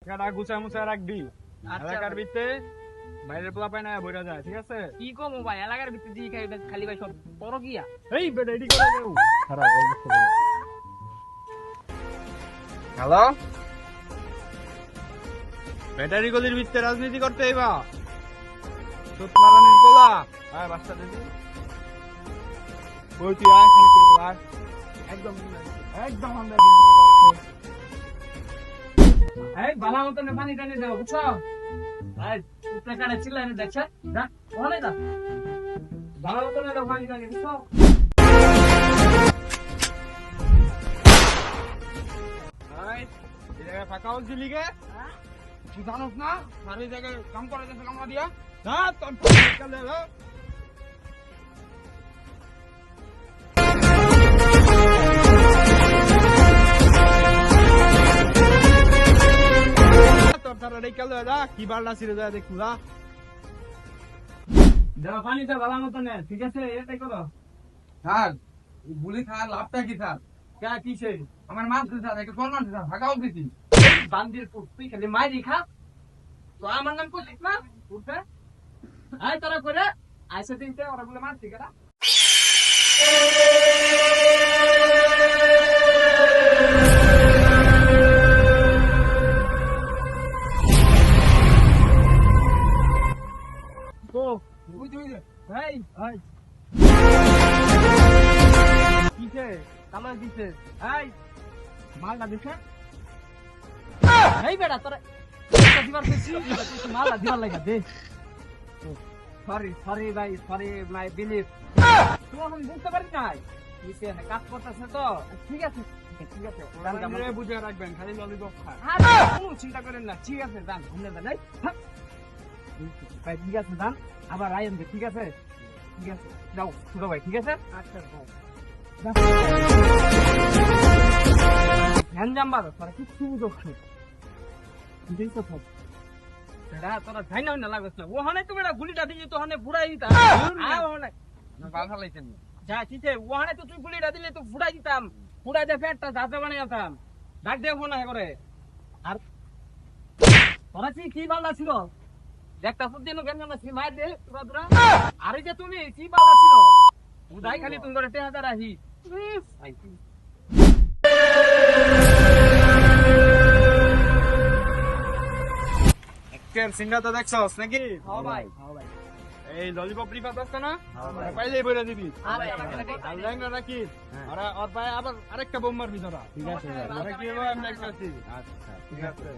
টাকাটা গুছায় মুছায় রাখবি। আচ্ছা এলাকার ভাই। ভিতরে বাইরের পোলা পায় না বইরা যায়, ঠিক আছে? কি কমো ভাই, এলাকার ভিতরে জি খাই খালি ভাই সব বড় গিয়া। এই বেটা এডি করে দেও। খারাপ বলছিস তো। হ্যালো, ব্যাটারি গলির ভিতরে রাজনীতি করতে আইবা? সুতমারানির পোলা আয় বাচ্চা দিদি কই তুই আয় খালি তুই আয়। একদম একদম আমরা এই বালা মতন পানি টানি দাও, বুঝছো? ভাই উপরে কানে চিল্লাই না দেখছ? যা ওখানে যা। বালা মতন দাও পানি টানি, বুঝছো? আয় এই জায়গায় ফাঁকা হচ্ছে লিগে তুই জানোস না আর এই জায়গায় কাম করে যাচ্ছে কামড়া দিয়া না তোর চলে না তোর তারা রেখে যা কি বাড়লা ছিড়ে যায় দেখু না দাও পানিটা বালা মতন, ঠিক আছে? এটাই করো। স্যার গুলি খাওয়ার লাভটা কি স্যার? কে কিসে? আমার মাছ স্যার একটা সম্মান স্যার ভাগাও দিছি। বান্দির পুত, তুই খালি মাইরি খা। তো আমার নাম কইছিস না? উঠবে। আয় তোরা করে আইসা দিনতে ওরা বলে মারছি কেডা? তো বুঝতে বুঝতে এই এই কিসে কালো দিছে এই মালটা দিছে এই বেটা তোরা দিবার কইছি, তুই মালা দিবার লাগা দে। সরি সরি ভাই, সরি মাই বিলিভ। তুই এখন বুঝতে পারিস নাই নিচে কাজ করতেছে তো। ঠিক আছে ঠিক আছে, রে বুঝে রাখবেন খালি ললিপপ খা আরে কোনো চিন্তা করেন না, ঠিক আছে যান সামনে যান। এই, হাট। ভাই ঠিক আছে যান, আবার আইন দে, ঠিক আছে? ঠিক আছে যাও ছোট ভাই, ঠিক আছে? আচ্ছা ধ্যান জাম্বার তোরা কিচ্ছু বুঝোস দিছো থাক বেটা, তোরা ধাই না লাগছ না। ওখানে তো বেটা গুলিটা দিয়ে তো ওখানে বুড়াই দিতাম। আয় ওখানে বাধা লাইছেন যা চিতে, ওখানে তো তুই গুলিটা দিলে তো ফুড়াই দিতাম। ফুড়াই দিয়ে পেটটা যাতে বানাইতাম। ডাক দিয়ে ফোন করে। আর তোরা কি বাল্লা ছিল দেখতা দিন কেন না সি মার দে তোরা তোরা। আরে যে তুমি কি বাল্লা ছিল উদাই খালি তুমি করে 1000 আহি। কেন সিঙ্গা তো দেখছস নাকি হ্যাঁ ভাই হ্যাঁ ভাই। এই ললিপপ রিফা দছ না পাইলেই বইরা দিবি আরে আল্লাহ না নাকি আর আর ভাই আবার আরেকটা বোম মারবি তোরা ঠিক আছে কি হলো আমি দেখতাছি আচ্ছা ঠিক আছে